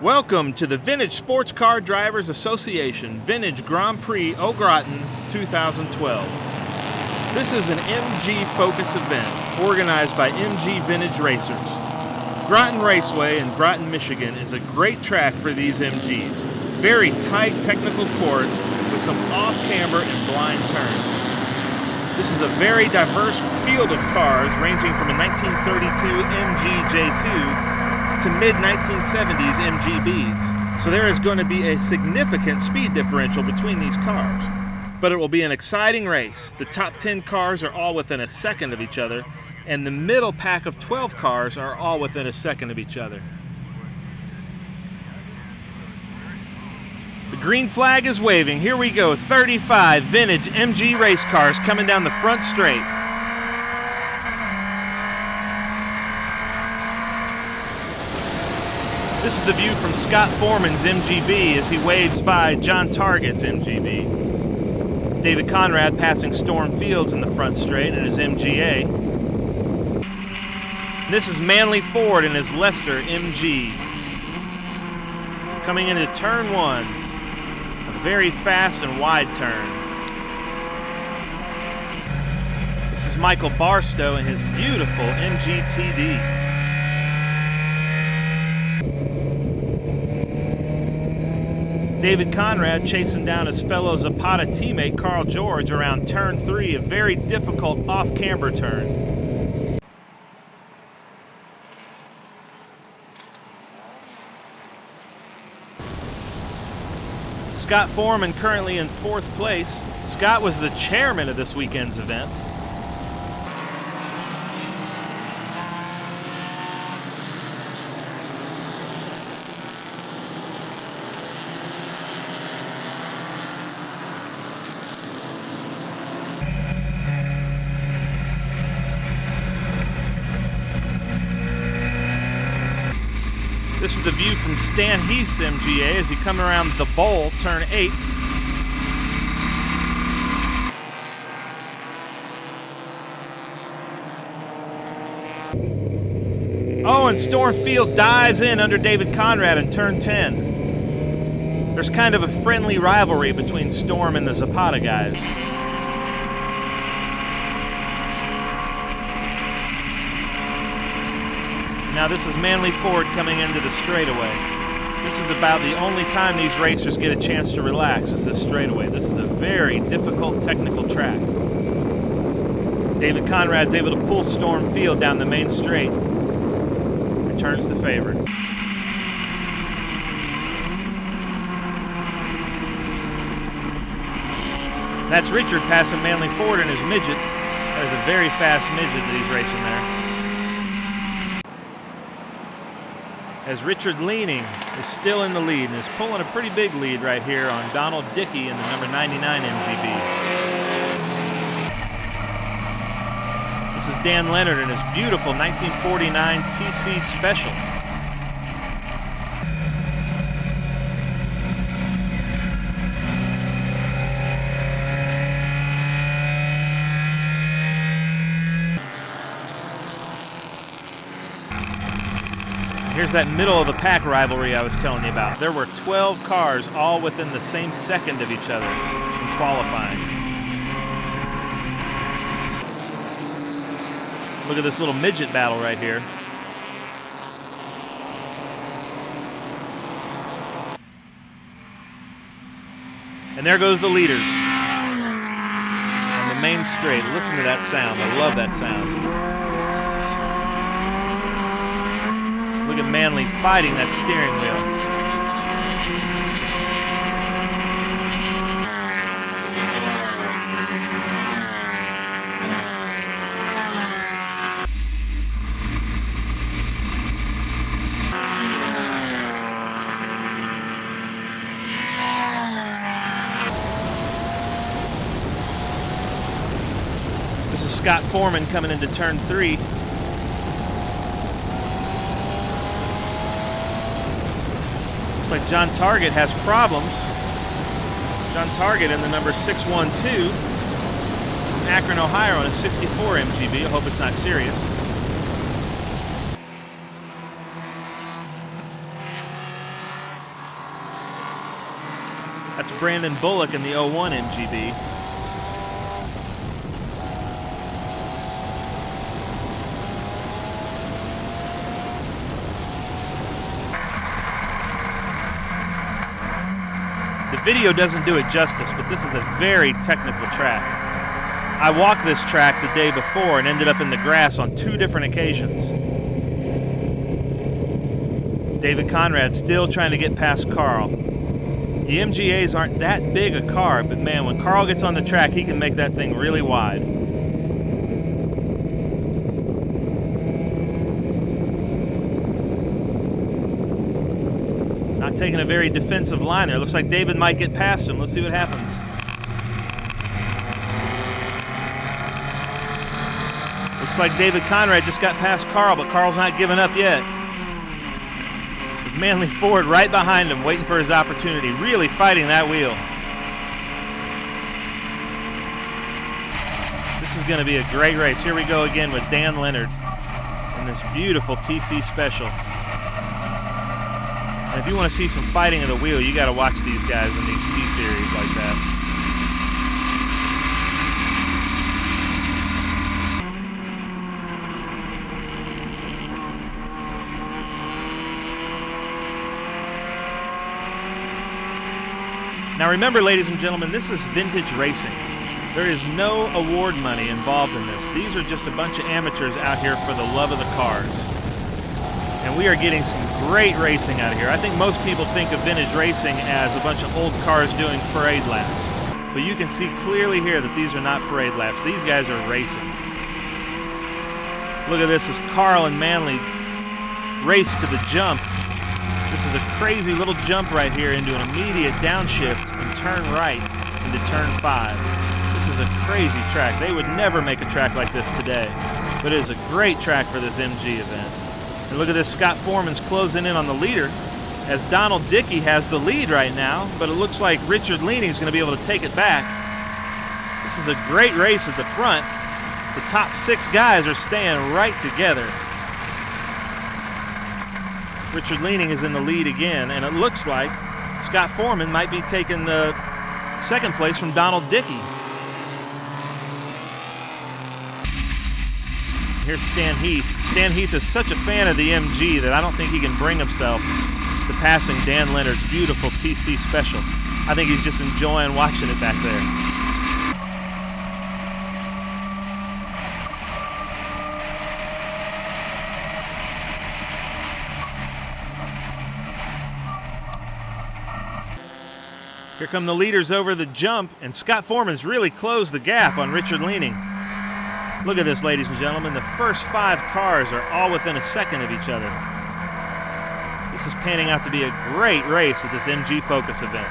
Welcome to the Vintage Sports Car Drivers Association Vintage Grand Prix au Grattan 2012. This is an MG Focus event organized by MG Vintage Racers. Grattan Raceway in Grattan, Michigan is a great track for these MGs. Very tight technical course with some off-camber and blind turns. This is a very diverse field of cars ranging from a 1932 MG J2 to mid-1970s MGBs, so there is going to be a significant speed differential between these cars. But it will be an exciting race. The top 10 cars are all within a second of each other, and the middle pack of 12 cars are all within a second of each other. The green flag is waving. Here we go, 35 vintage MG race cars coming down the front straight. This is the view from Scott Foreman's MGB as he waves by John Target's MGB. David Conrad passing Storm Fields in the front straight in his MGA. And this is Manley Ford in his Lester MG. Coming into turn one, a very fast and wide turn. This is Michael Barstow in his beautiful MGTD. David Conrad chasing down his fellow Zapata teammate Carl George around turn 3, a very difficult off-camber turn. Scott Foreman currently in 4th place. Scott was the chairman of this weekend's event. This is the view from Stan Heath's MGA as he comes around the bowl, turn 8. Oh, and Stormfield dives in under David Conrad in turn 10. There's kind of a friendly rivalry between Storm and the Zapata guys. Now this is Manley Ford coming into the straightaway. This is about the only time these racers get a chance to relax is this straightaway. This is a very difficult technical track. David Conrad's able to pull Storm Field down the main straight. Returns the favorite. That's Richard passing Manley Ford in his midget. That is a very fast midget that he's racing there. As Richard Leaning is still in the lead and is pulling a pretty big lead right here on Donald Dickey in the number 99 MGB. This is Dan Leonard in his beautiful 1949 TC Special. Here's that middle of the pack rivalry I was telling you about. There were 12 cars all within the same second of each other in qualifying. Look at this little midget battle right here. And there goes the leaders on the main straight. Listen to that sound. I love that sound. Look at Manley fighting that steering wheel. This is Scott Foreman coming into turn 3. Looks like John Target has problems. John Target in the number 612 from Akron, Ohio on a 64 MGB. I hope it's not serious. That's Brandon Bullock in the 01 MGB. The video doesn't do it justice, but this is a very technical track. I walked this track the day before and ended up in the grass on 2 different occasions. David Conrad still trying to get past Carl. The MGAs aren't that big a car, but man, when Carl gets on the track, he can make that thing really wide. Not taking a very defensive line there. Looks like David might get past him. Let's see what happens. Looks like David Conrad just got past Carl, but Carl's not giving up yet. Manley Ford right behind him, waiting for his opportunity, really fighting that wheel. This is going to be a great race. Here we go again with Dan Leonard in this beautiful TC Special. And if you want to see some fighting of the wheel, you got to watch these guys in these T-Series like that. Now remember, ladies and gentlemen, this is vintage racing. There is no award money involved in this. These are just a bunch of amateurs out here for the love of the cars. And we are getting some great racing out of here. I think most people think of vintage racing as a bunch of old cars doing parade laps. But you can see clearly here that these are not parade laps. These guys are racing. Look at this as Carl and Manley race to the jump. This is a crazy little jump right here into an immediate downshift and turn right into turn 5. This is a crazy track. They would never make a track like this today, but it is a great track for this MG event. And look at this, Scott Foreman's closing in on the leader as Donald Dickey has the lead right now, but it looks like Richard Leaning's going to be able to take it back. This is a great race at the front. The top 6 guys are staying right together. Richard Leaning is in the lead again, and it looks like Scott Foreman might be taking the second place from Donald Dickey. Here's Stan Heath. Stan Heath is such a fan of the MG that I don't think he can bring himself to passing Dan Leonard's beautiful TC Special. I think he's just enjoying watching it back there. Here come the leaders over the jump, and Scott Foreman's really closed the gap on Richard Leaning. Look at this, ladies and gentlemen. The first 5 cars are all within a second of each other. This is panning out to be a great race at this MG Focus event.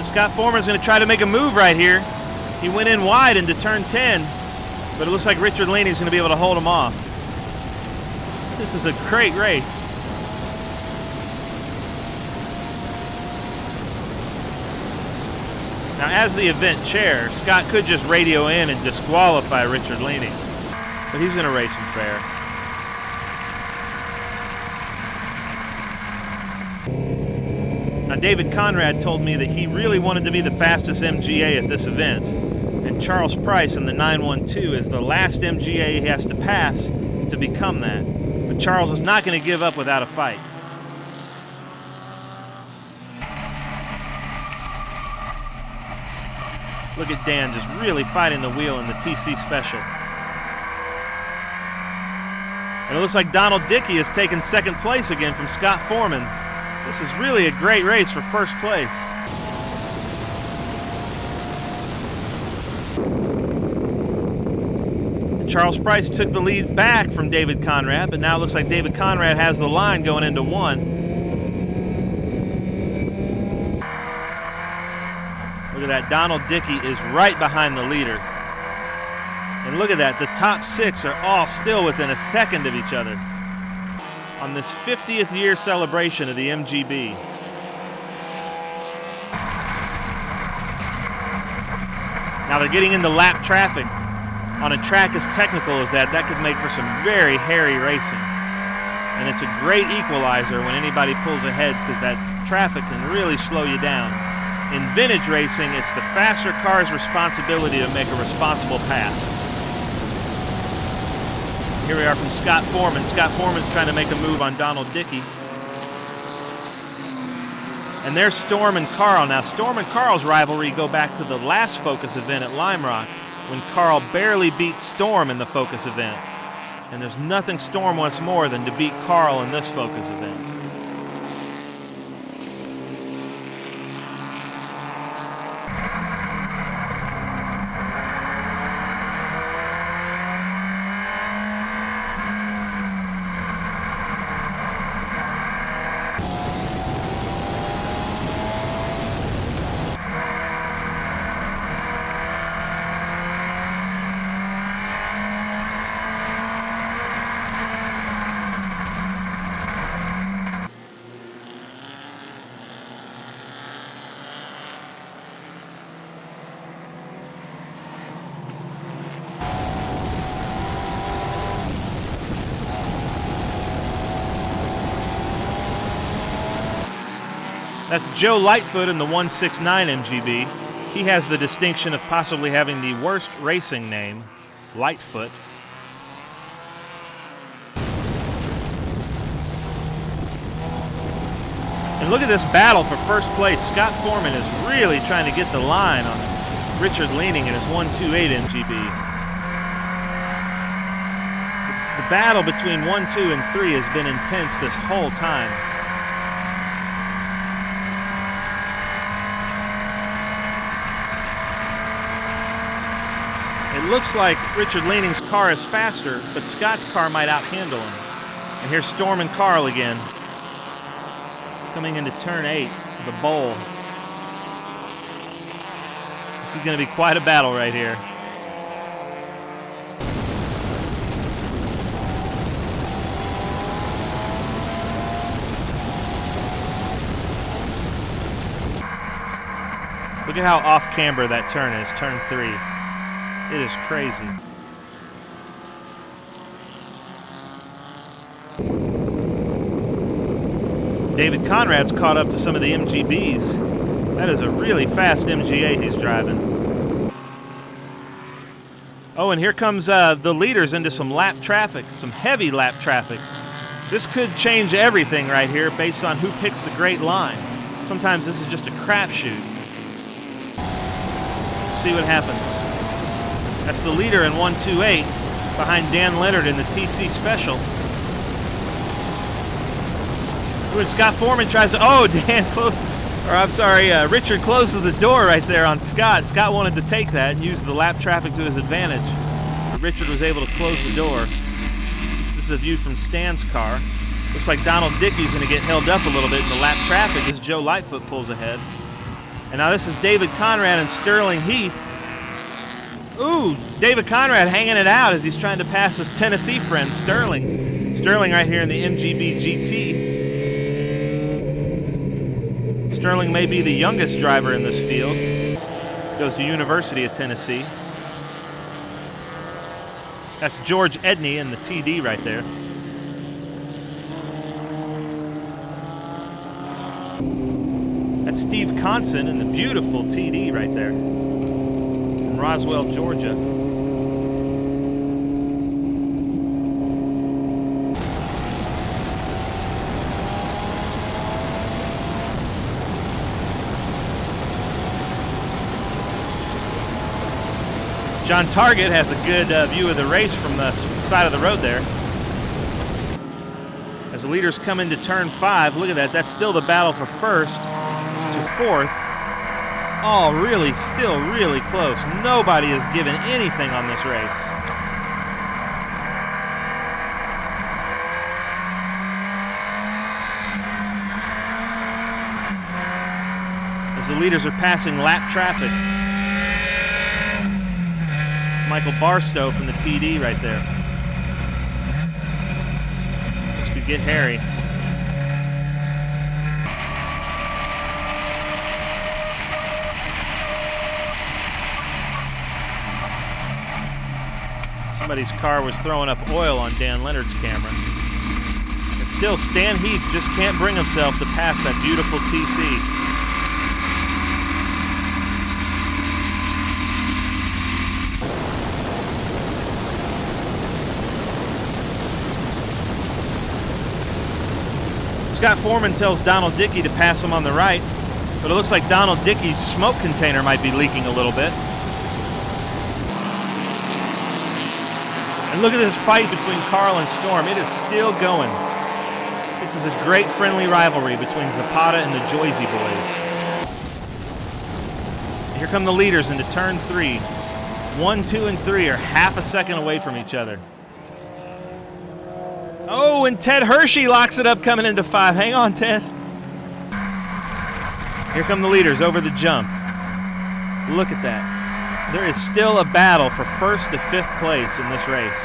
Scott Foreman's going to try to make a move right here. He went in wide into turn 10, but it looks like Richard Leaning's going to be able to hold him off. This is a great race. Now, as the event chair, Scott could just radio in and disqualify Richard Leaning, but he's going to race him fair. Now, David Conrad told me that he really wanted to be the fastest MGA at this event, and Charles Price in the 912 is the last MGA he has to pass to become that. But Charles is not going to give up without a fight. Look at Dan just really fighting the wheel in the TC Special. And it looks like Donald Dickey has taken second place again from Scott Foreman. This is really a great race for first place. And Charles Price took the lead back from David Conrad, but now it looks like David Conrad has the line going into 1. Look at that, Donald Dickey is right behind the leader. And look at that, the top 6 are all still within a second of each other. on this 50th year celebration of the MGB. Now they're getting into lap traffic. On a track as technical as that could make for some very hairy racing. And it's a great equalizer when anybody pulls ahead, because that traffic can really slow you down. In vintage racing, it's the faster car's responsibility to make a responsible pass. Here we are from Scott Foreman. Scott Foreman's trying to make a move on Donald Dickey. And there's Storm and Carl. Now, Storm and Carl's rivalry go back to the last Focus event at Lime Rock, when Carl barely beat Storm in the Focus event. And there's nothing Storm wants more than to beat Carl in this Focus event. That's Joe Lightfoot in the 169 MGB. He has the distinction of possibly having the worst racing name, Lightfoot. And look at this battle for first place. Scott Foreman is really trying to get the line on Richard Leaning in his 128 MGB. The battle between 1, 2, and 3 has been intense this whole time. It looks like Richard Leaning's car is faster, but Scott's car might outhandle him. And here's Storm and Carl again, coming into turn 8, the bowl. This is going to be quite a battle right here. Look at how off camber that turn is, turn 3. It is crazy. David Conrad's caught up to some of the MGBs. That is a really fast MGA he's driving. Oh, and here comes the leaders into some lap traffic, some heavy lap traffic. This could change everything right here based on who picks the great line. Sometimes this is just a crapshoot. See what happens. That's the leader in 128 behind Dan Leonard in the TC Special. When Scott Foreman tries to, Richard closes the door right there on Scott. Scott wanted to take that and use the lap traffic to his advantage. Richard was able to close the door. This is a view from Stan's car. Looks like Donald Dickey's going to get held up a little bit in the lap traffic as Joe Lightfoot pulls ahead. And now this is David Conrad and Sterling Heath. Ooh, David Conrad hanging it out as he's trying to pass his Tennessee friend, Sterling. Sterling right here in the MGB GT. Sterling may be the youngest driver in this field. Goes to University of Tennessee. That's George Edney in the TD right there. That's Steve Conson in the beautiful TD right there. From Roswell, Georgia. John Target has a good view of the race from the side of the road there. As the leaders come into turn 5, look at that. That's still the battle for first to fourth. All really, still really close. Nobody has given anything on this race. As the leaders are passing lap traffic. It's Michael Barstow from the TD right there. This could get hairy. Somebody's car was throwing up oil on Dan Leonard's camera. But still, Stan Heath just can't bring himself to pass that beautiful TC. Scott Foreman tells Donald Dickey to pass him on the right, but it looks like Donald Dickey's smoke container might be leaking a little bit. And look at this fight between Carl and Storm. It is still going. This is a great friendly rivalry between Zapata and the Joyzy boys. Here come the leaders into turn 3. 1, 2, and 3 are half a second away from each other. Oh, and Ted Hershey locks it up coming into 5. Hang on, Ted. Here come the leaders over the jump. Look at that. There is still a battle for 1st to 5th place in this race.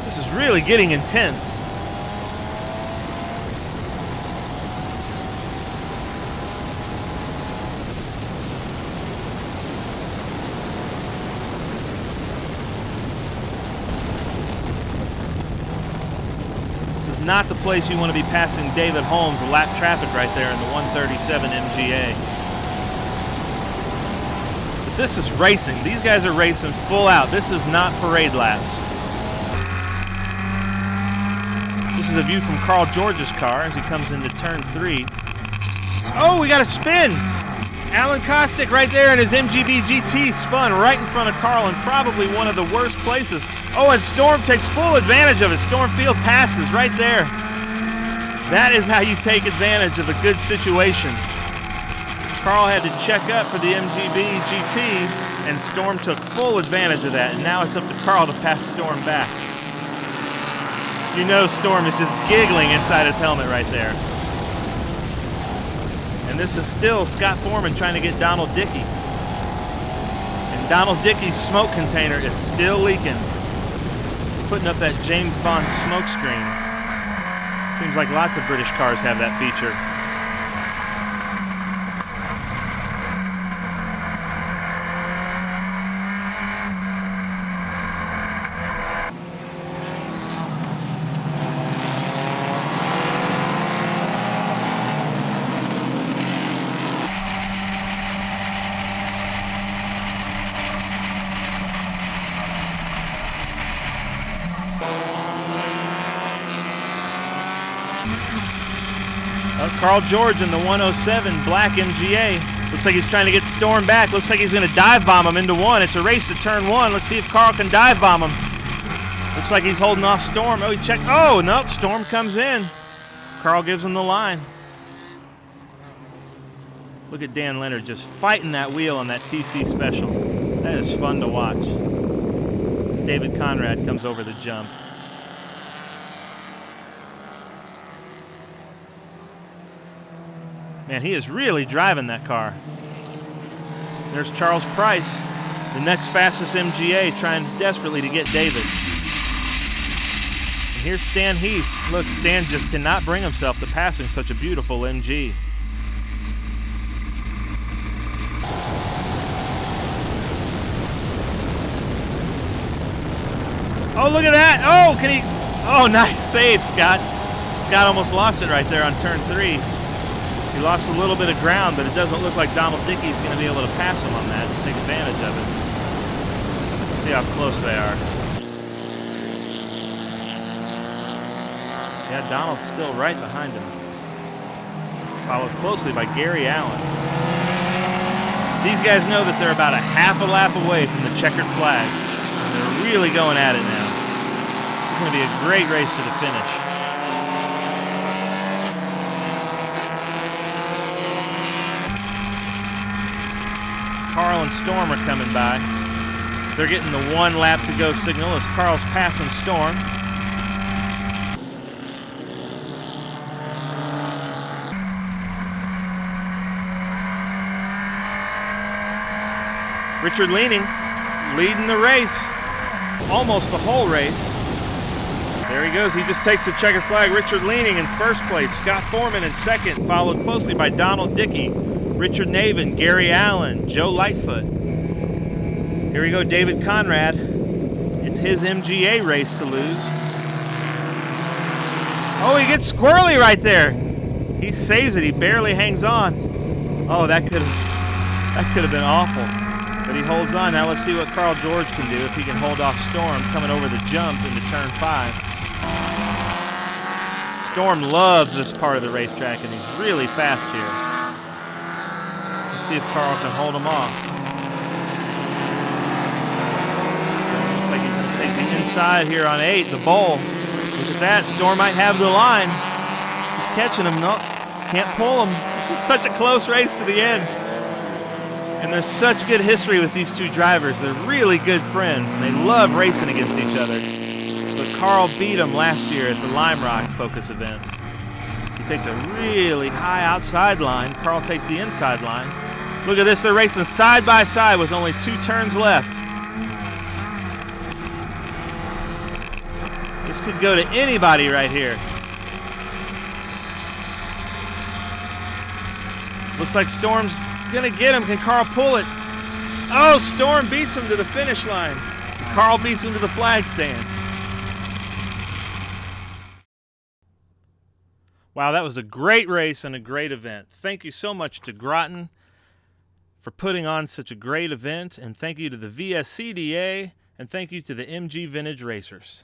This is really getting intense. Not the place you want to be passing David Holmes, lap traffic right there in the 137 MGA. But this is racing. These guys are racing full out. This is not parade laps. This is a view from Carl George's car as he comes into turn 3. Oh, we got a spin. Alan Kostick right there in his MGB GT spun right in front of Carl in probably one of the worst places. Oh, and Storm takes full advantage of it. Storm field passes right there. That is how you take advantage of a good situation. Carl had to check up for the MGB GT, and Storm took full advantage of that. And now it's up to Carl to pass Storm back. You know Storm is just giggling inside his helmet right there. And this is still Scott Foreman trying to get Donald Dickey. And Donald Dickey's smoke container is still leaking. He's putting up that James Bond smoke screen. Seems like lots of British cars have that feature. Carl George in the 107 black MGA. Looks like he's trying to get Storm back. Looks like he's going to dive bomb him into 1. It's a race to turn 1. Let's see if Carl can dive bomb him. Looks like he's holding off Storm. Oh, he checked. Oh, nope. Storm comes in. Carl gives him the line. Look at Dan Leonard just fighting that wheel on that TC special. That is fun to watch. As David Conrad comes over the jump. Man, he is really driving that car. There's Charles Price, the next fastest MGA, trying desperately to get David. And here's Stan Heath. Look, Stan just cannot bring himself to passing such a beautiful MG. Oh, look at that. Oh, can he? Oh, nice save, Scott. Scott almost lost it right there on turn 3. He lost a little bit of ground, but it doesn't look like Donald Dickey's going to be able to pass him on that and take advantage of it. Let's see how close they are. Yeah, Donald's still right behind him. Followed closely by Gary Allen. These guys know that they're about a half a lap away from the checkered flag. And they're really going at it now. This is going to be a great race to the finish. Carl and Storm are coming by. They're getting the 1 lap to go signal as Carl's passing Storm. Richard Leaning leading the race, almost the whole race. There he goes. He just takes the checkered flag. Richard Leaning in first place. Scott Foreman in second, followed closely by Donald Dickey, Richard Navin, Gary Allen, Joe Lightfoot. Here we go, David Conrad. It's his MGA race to lose. Oh, he gets squirrely right there. He saves it. He barely hangs on. Oh, that could have been awful. But he holds on. Now let's see what Carl George can do if he can hold off Storm coming over the jump into turn 5. Storm loves this part of the racetrack, and he's really fast here. Let's see if Carl can hold him off. Looks like he's going to take the inside here on 8, the bowl. Look at that. Storm might have the line. He's catching him. No, can't pull him. This is such a close race to the end. And there's such good history with these two drivers. They're really good friends, and they love racing against each other. But Carl beat him last year at the Lime Rock Focus event. He takes a really high outside line. Carl takes the inside line. Look at this. They're racing side by side with only 2 turns left. This could go to anybody right here. Looks like Storm's gonna get him. Can Carl pull it? Oh, Storm beats him to the finish line. Carl beats him to the flag stand. Wow, that was a great race and a great event. Thank you so much to Grattan for putting on such a great event, and thank you to the VSCDA, and thank you to the MG Vintage Racers.